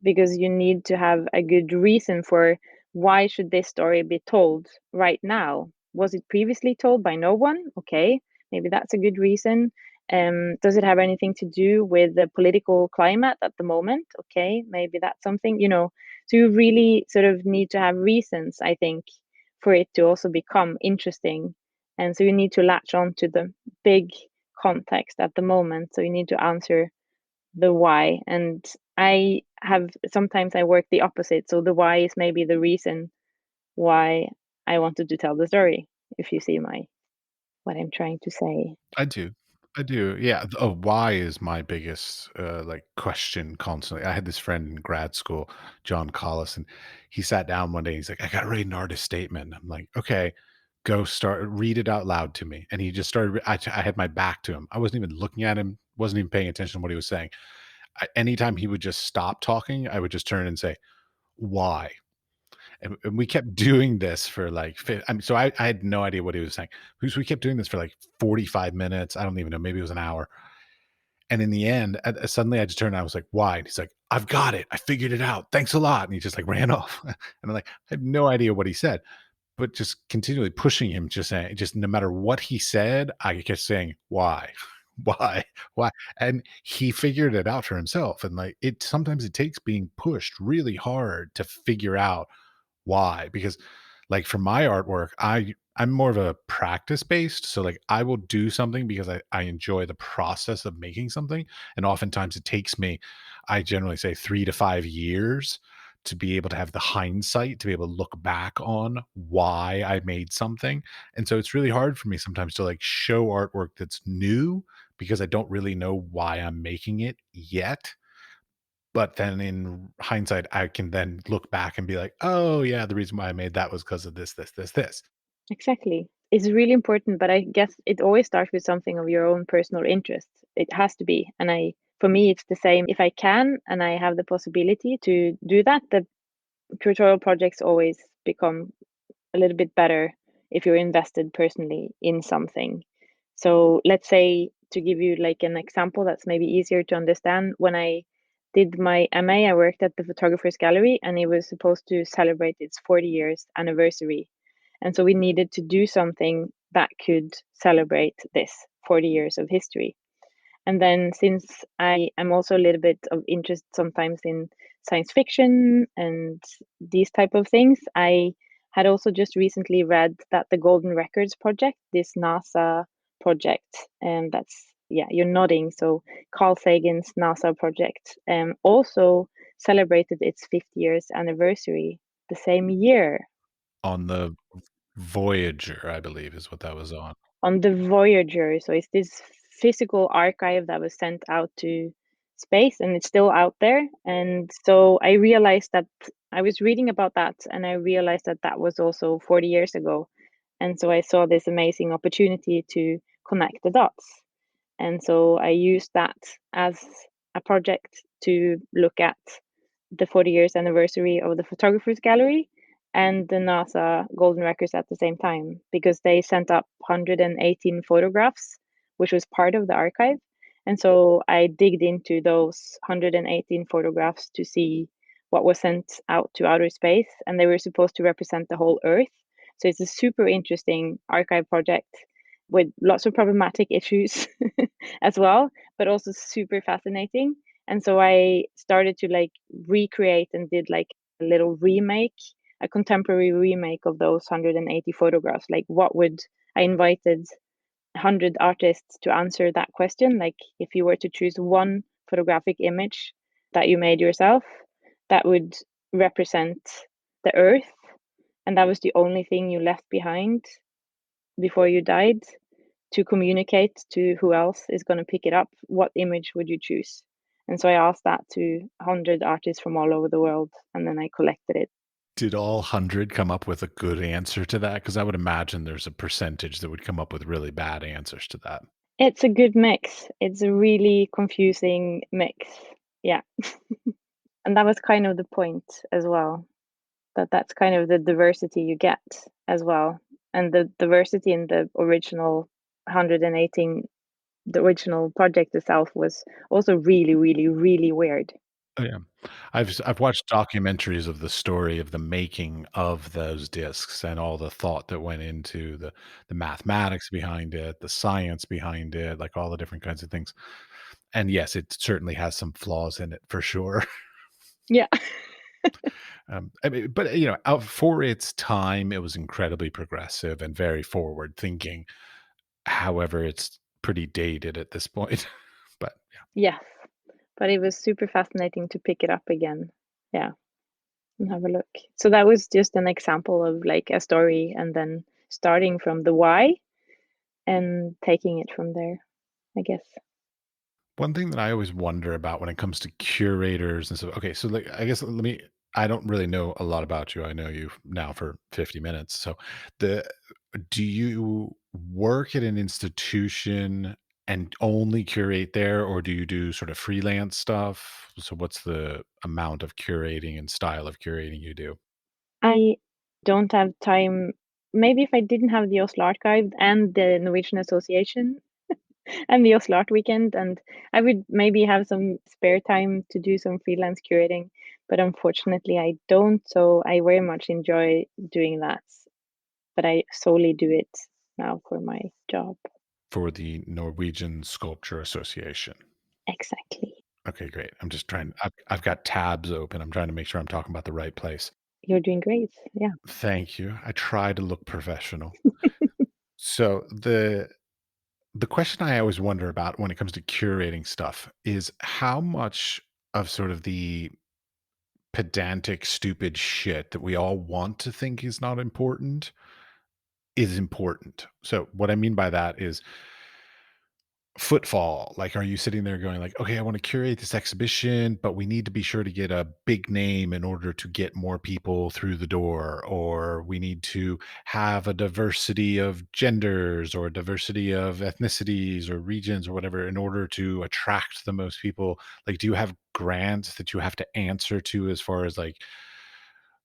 because you need to have a good reason for why should this story be told right now. Was it previously told by no one? Okay, maybe that's a good reason. Does it have anything to do with the political climate at the moment? Okay, maybe that's something, so you really sort of need to have reasons, I think, for it to also become interesting. And so you need to latch on to the big context at the moment, so you need to answer the why. And I have, sometimes I work the opposite. So the why is maybe the reason why I wanted to tell the story, if you see my what I'm trying to say. I do. I do. Yeah. Why is my biggest like question constantly. I had this friend in grad school, John Collis, and he sat down one day. He's like, I got to read an artist statement. I'm like, okay, go start, read it out loud to me. And he just started. I had my back to him. I wasn't even looking at him, wasn't even paying attention to what he was saying. Anytime he would just stop talking, I would just turn and say, why? And we kept doing this for like, so I had no idea what he was saying. So we kept doing this for like 45 minutes. I don't even know. Maybe it was an hour. And in the end, suddenly I just turned and I was like, why? And he's like, I've got it. I figured it out. Thanks a lot. And he just like ran off. And I'm like, I had no idea what he said, but just continually pushing him, just saying, just no matter what he said, I kept saying, why? Why? Why? And he figured it out for himself. And like sometimes it takes being pushed really hard to figure out why? Because like for my artwork, I'm more of a practice based. So like I will do something because I enjoy the process of making something. And oftentimes it takes me, I generally say 3 to 5 years to be able to have the hindsight to be able to look back on why I made something. And so it's really hard for me sometimes to like show artwork that's new because I don't really know why I'm making it yet. But then in hindsight, I can then look back and be like, "Oh, yeah, the reason why I made that was because of this, this, this, this." Exactly. It's really important, but I guess it always starts with something of your own personal interest. It has to be. And for me, it's the same. If I can and I have the possibility to do that, the curatorial projects always become a little bit better if you're invested personally in something. So let's say, to give you like an example that's maybe easier to understand, when I did my MA, I worked at the Photographers Gallery and it was supposed to celebrate its 40 years anniversary. And so we needed to do something that could celebrate this 40 years of history. And then since I am also a little bit of interest sometimes in science fiction and these type of things, I had also just recently read that the Golden Records project, this NASA project, and that's, yeah, you're nodding. So Carl Sagan's NASA project also celebrated its 50 years anniversary the same year. On the Voyager, I believe is what that was on. On the Voyager. So it's this physical archive that was sent out to space and it's still out there. And so I realized that I was reading about that and I realized that that was also 40 years ago. And so I saw this amazing opportunity to connect the dots. And so I used that as a project to look at the 40 years anniversary of the Photographers Gallery and the NASA Golden Records at the same time, because they sent up 118 photographs, which was part of the archive. And so I digged into those 118 photographs to see what was sent out to outer space, and they were supposed to represent the whole Earth. So it's a super interesting archive project with lots of problematic issues as well, but also super fascinating. And so I started to like recreate and did like a little remake a contemporary remake of those 180 photographs. Like, I invited 100 artists to answer that question. Like, if you were to choose one photographic image that you made yourself, that would represent the earth, and that was the only thing you left behind before you died to communicate to who else is going to pick it up, what image would you choose? And so I asked that to 100 artists from all over the world, and then I collected it. Did all 100 come up with a good answer to that? Because I would imagine there's a percentage that would come up with really bad answers to that. It's a good mix. It's a really confusing mix. Yeah. And that was kind of the point as well, that's kind of the diversity you get as well. And the diversity in the original 118, the original project itself was also really, really, really weird. Oh, yeah. I've watched documentaries of the story of the making of those discs and all the thought that went into the mathematics behind it, the science behind it, like all the different kinds of things. And yes, it certainly has some flaws in it for sure. Yeah. I mean, but you know, out for its time, it was incredibly progressive and very forward thinking. However, it's pretty dated at this point. But Yes. But it was super fascinating to pick it up again. Yeah. And have a look. So that was just an example of like a story, and then starting from the why and taking it from there, I guess. one thing that I always wonder about when it comes to curators and stuff. Okay, so like I guess let me I don't really know a lot about you. I know you now for 50 minutes. So the do you work at an institution and only curate there, or do you do sort of freelance stuff? So what's the amount of curating and style of curating you do? I don't have time. Maybe if I didn't have the Oslo Archive and the Norwegian Association and the Oslo Art Weekend, and I would maybe have some spare time to do some freelance curating, but unfortunately I don't. So I very much enjoy doing that, but I solely do it now for my job. For the Norwegian Sculpture Association. Exactly. Okay, great. I'm just trying I've got tabs open. I'm trying to make sure I'm talking about the right place. You're doing great. Yeah. Thank you. I try to look professional. So the question I always wonder about when it comes to curating stuff is how much of sort of the pedantic, stupid shit that we all want to think is not important is important. So what I mean by that is footfall. Like, are you sitting there going like, okay, I want to curate this exhibition, but we need to be sure to get a big name in order to get more people through the door, or we need to have a diversity of genders or diversity of ethnicities or regions or whatever in order to attract the most people? Like, do you have grants that you have to answer to as far as like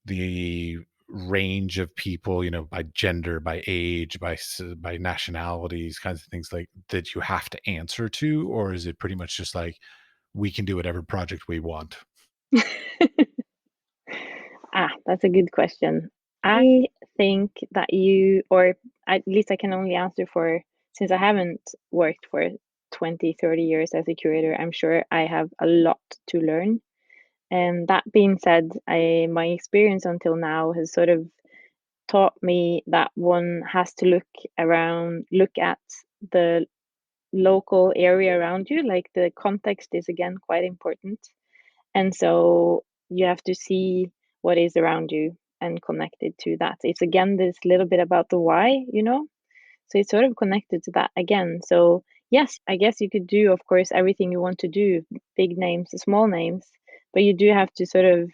the range of people, you know, by gender, by age, by nationalities, kinds of things like that you have to answer to? Or is it pretty much just like we can do whatever project we want? That's a good question. I think that or at least I can only answer for, since I haven't worked for 20, 30 years as a curator, I'm sure I have a lot to learn. And that being said, my experience until now has sort of taught me that one has to look at the local area around you. Like, the context is again quite important. And so you have to see what is around you and connect it to that. It's again this little bit about the why, you know? So it's sort of connected to that again. So yes, I guess you could do, of course, everything you want to do, big names, small names, but you do have to sort of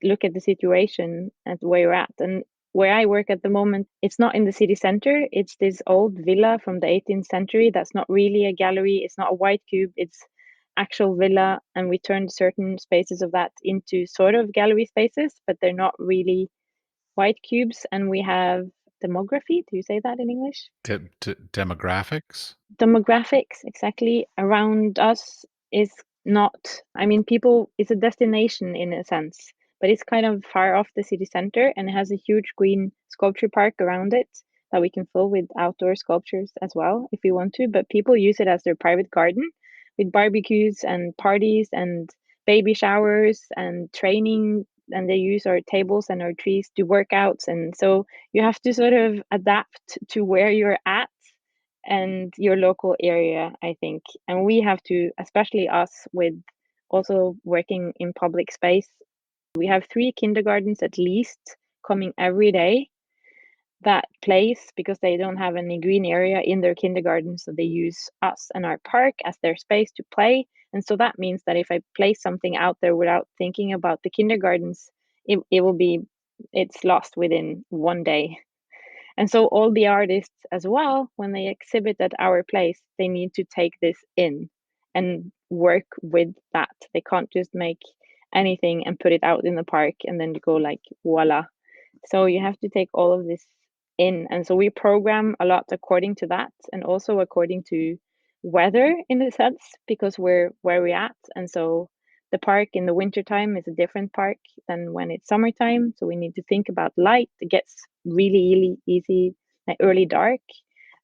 look at the situation and where you're at. And where I work at the moment, it's not in the city center. It's this old villa from the 18th century that's not really a gallery. It's not a white cube. It's actual villa, and we turned certain spaces of that into sort of gallery spaces, but they're not really white cubes. And we have demography. Do you say that in English? Demographics? Demographics exactly around us is not, I mean, people, it's a destination in a sense, but it's kind of far off the city center, and it has a huge green sculpture park around it that we can fill with outdoor sculptures as well if we want to. But people use it as their private garden with barbecues and parties and baby showers and training and they use our tables and our trees to workouts. And so you have to sort of adapt to where you're at and your local area, I think. And we have to, especially us with also working in public space, we have 3 kindergartens at least coming every day that place because they don't have any green area in their kindergarten, so they use us and our park as their space to play. And so that means that if I place something out there without thinking about the kindergartens, it will be it's lost within 1 day. And so all the artists as well, when they exhibit at our place, they need to take this in and work with that. They can't just make anything and put it out in the park and then go like voila. So you have to take all of this in. And so we program a lot according to that and also according to weather in a sense, because we're where we're at. And so the park in the wintertime is a different park than when it's summertime. So we need to think about light. It gets really, really easy, like early dark.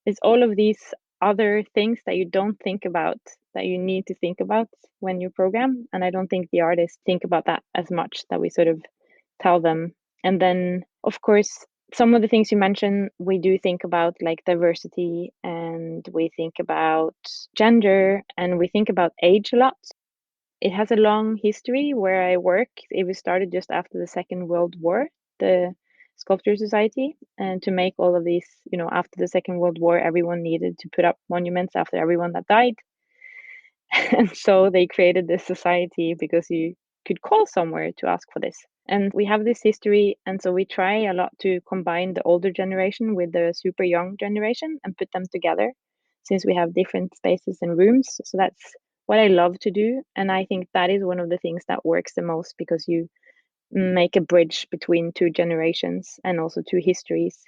It's all of these other things that you don't think about that you need to think about when you program. And I don't think the artists think about that as much, that we sort of tell them. And then, of course, some of the things you mentioned, we do think about like diversity and we think about gender and we think about age a lot. It has a long history where I work. It was started just after the Second World War, the Sculptor Society, and to make all of these, after the Second World War, everyone needed to put up monuments after everyone that died. And so they created this society because you could call somewhere to ask for this. And we have this history, and so we try a lot to combine the older generation with the super young generation and put them together, since we have different spaces and rooms. So that's what I love to do, and I think that is one of the things that works the most, because you make a bridge between 2 generations and also 2 histories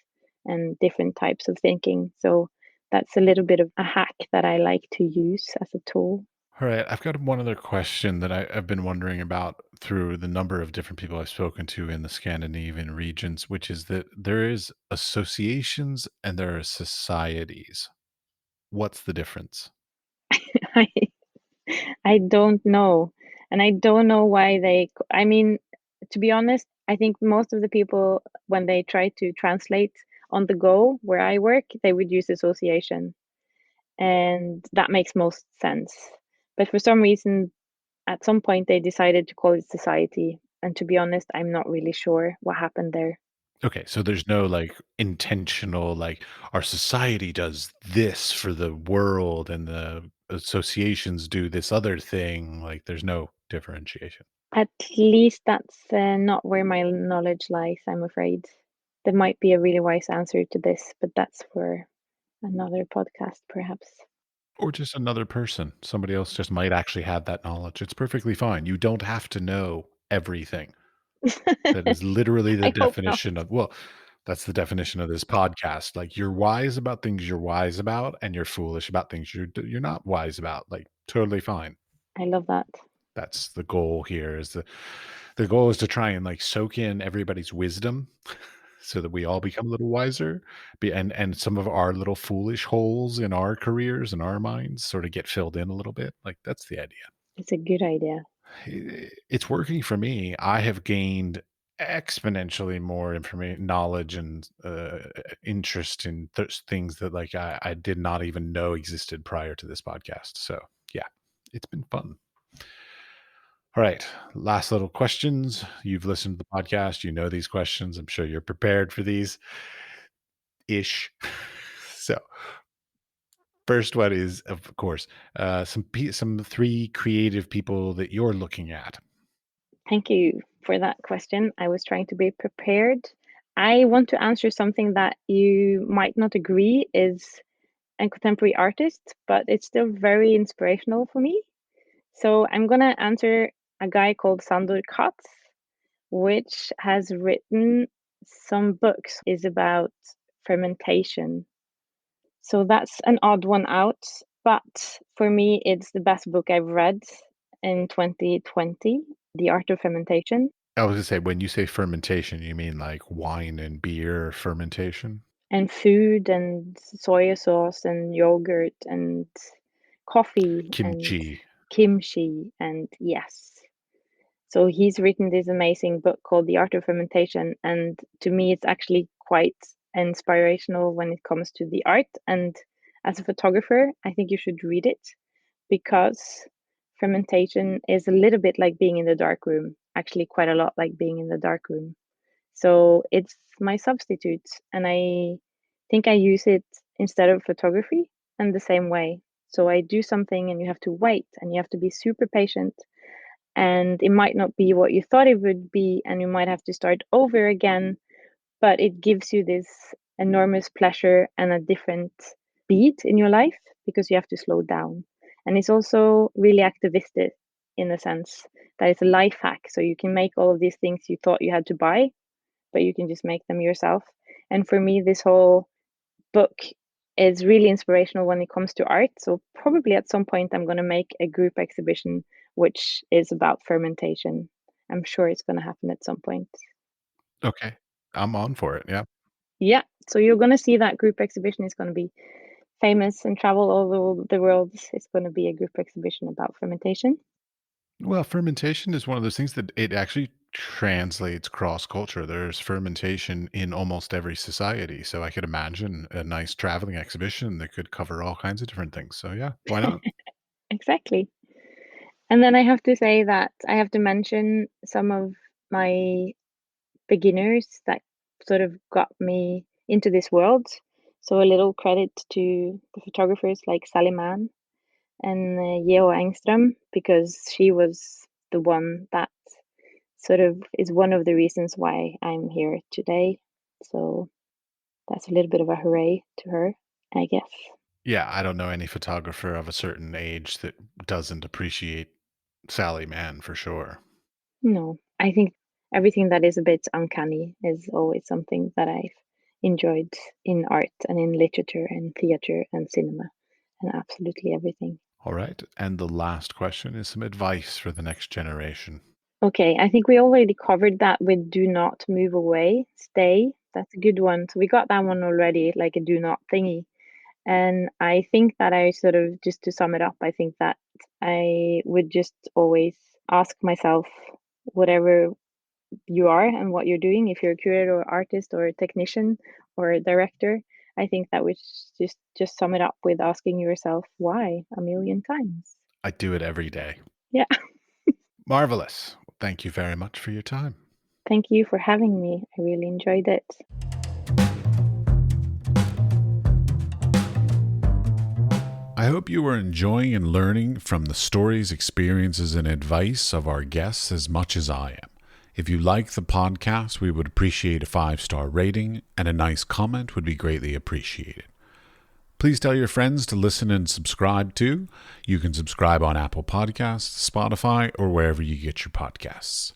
and different types of thinking. So that's a little bit of a hack that I like to use as a tool. All right, I've got one other question that I've been wondering about through the number of different people I've spoken to in the Scandinavian regions, which is that there is associations and there are societies. What's the difference? I I don't know. And I don't know why I mean, to be honest, I think most of the people, when they try to translate on the go where I work, they would use association. And that makes most sense. But for some reason, at some point, they decided to call it society. And to be honest, I'm not really sure what happened there. Okay, so there's no like intentional, like our society does this for the world and the associations do this other thing. Like there's no differentiation. At least that's not where my knowledge lies, I'm afraid. There might be a really wise answer to this, but that's for another podcast, perhaps. Or just another person. Somebody else just might actually have that knowledge. It's perfectly fine. You don't have to know everything. That is literally the I hope not. definition of well, that's the definition of this podcast. Like you're wise about things you're wise about, and you're foolish about things you're not wise about. Like totally fine. I love that. That's the goal here. Is the goal is to try and like soak in everybody's wisdom, so that we all become a little wiser. And some of our little foolish holes in our careers and our minds sort of get filled in a little bit. Like that's the idea. It's a good idea. It's working for me. I have gained exponentially more information, knowledge, and interest in things that like I did not even know existed prior to this podcast. So yeah, it's been fun. All right, last little questions. You've listened to the podcast. You know these questions. I'm sure you're prepared for these ish. So first one is, of course, some 3 creative people that you're looking at. Thank you for that question. I was trying to be prepared. I want to answer something that you might not agree is a contemporary artist, but it's still very inspirational for me. So I'm gonna answer a guy called Sandor Katz, which has written some books is about fermentation. So that's an odd one out, but for me, it's the best book I've read in 2020, The Art of Fermentation, I was gonna say, when you say fermentation, you mean like wine and beer fermentation? and food and soy sauce and yogurt and coffee and Kimchi. kimchi and yes. So he's written this amazing book called The Art of Fermentation, and to me, it's actually quite inspirational when it comes to the art. And as a photographer, I think you should read it because fermentation is a little bit like being in the dark room, actually, quite a lot like being in the dark room. So it's my substitute, and I think I use it instead of photography in the same way. So I do something, and you have to wait, and you have to be super patient, and it might not be what you thought it would be, and you might have to start over again, but it gives you this enormous pleasure and a different beat in your life because you have to slow down. And it's also really activistic in a sense that it's a life hack. So you can make all of these things you thought you had to buy, but you can just make them yourself. And for me, this whole book is really inspirational when it comes to art. So probably at some point I'm going to make a group exhibition which is about fermentation. I'm sure it's going to happen at some point. Okay. I'm on for it. Yeah. Yeah, so you're going to see that group exhibition is going to be famous and travel all over the world. It's going to be a group exhibition about fermentation. Well, fermentation is one of those things that it actually translates cross culture. There's fermentation in almost every society. So I could imagine a nice traveling exhibition that could cover all kinds of different things. So yeah, why not? Exactly. And then I have to say that I have to mention some of my beginners that sort of got me into this world. So a little credit to the photographers like Sally Mann and Yeo Engström, because she was the one that sort of is one of the reasons why I'm here today. So that's a little bit of a hooray to her, I guess. Yeah, I don't know any photographer of a certain age that doesn't appreciate Sally Mann for sure. No, I think everything that is a bit uncanny is always something that I've enjoyed in art and in literature and theater and cinema and absolutely everything. All right. And the last question is some advice for the next generation. Okay, I think we already covered that with do not move away, stay. That's a good one. So we got that one already, like a do not thingy. And I think that I sort of, just to sum it up, I think that I would just always ask myself, whatever you are and what you're doing, if you're a curator or artist or a technician or a director, I think that would just sum it up with asking yourself why a million times. I do it every day. Yeah. Marvelous. Thank you very much for your time. Thank you for having me. I really enjoyed it. I hope you are enjoying and learning from the stories, experiences, and advice of our guests as much as I am. If you like the podcast, we would appreciate a 5-star rating, and a nice comment would be greatly appreciated. Please tell your friends to listen and subscribe too. You can subscribe on Apple Podcasts, Spotify, or wherever you get your podcasts.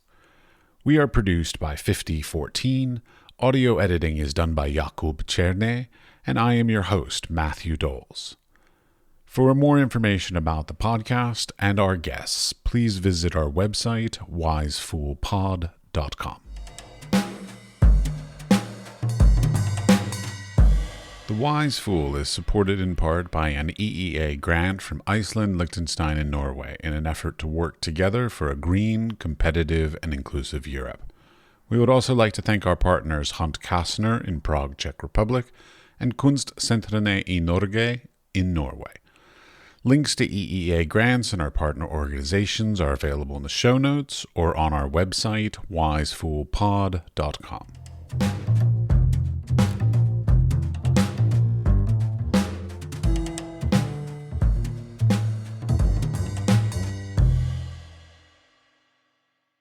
We are produced by 5014. Audio editing is done by Jakub Černý, and I am your host, Matthew Doles. For more information about the podcast and our guests, please visit our website, wisefoolpod.com. The Wise Fool is supported in part by an EEA grant from Iceland, Liechtenstein, and Norway in an effort to work together for a green, competitive, and inclusive Europe. We would also like to thank our partners Hunt Kastner in Prague, Czech Republic, and Kunstsentrene i Norge in Norway. Links to EEA grants and our partner organizations are available in the show notes or on our website, wisefoolpod.com.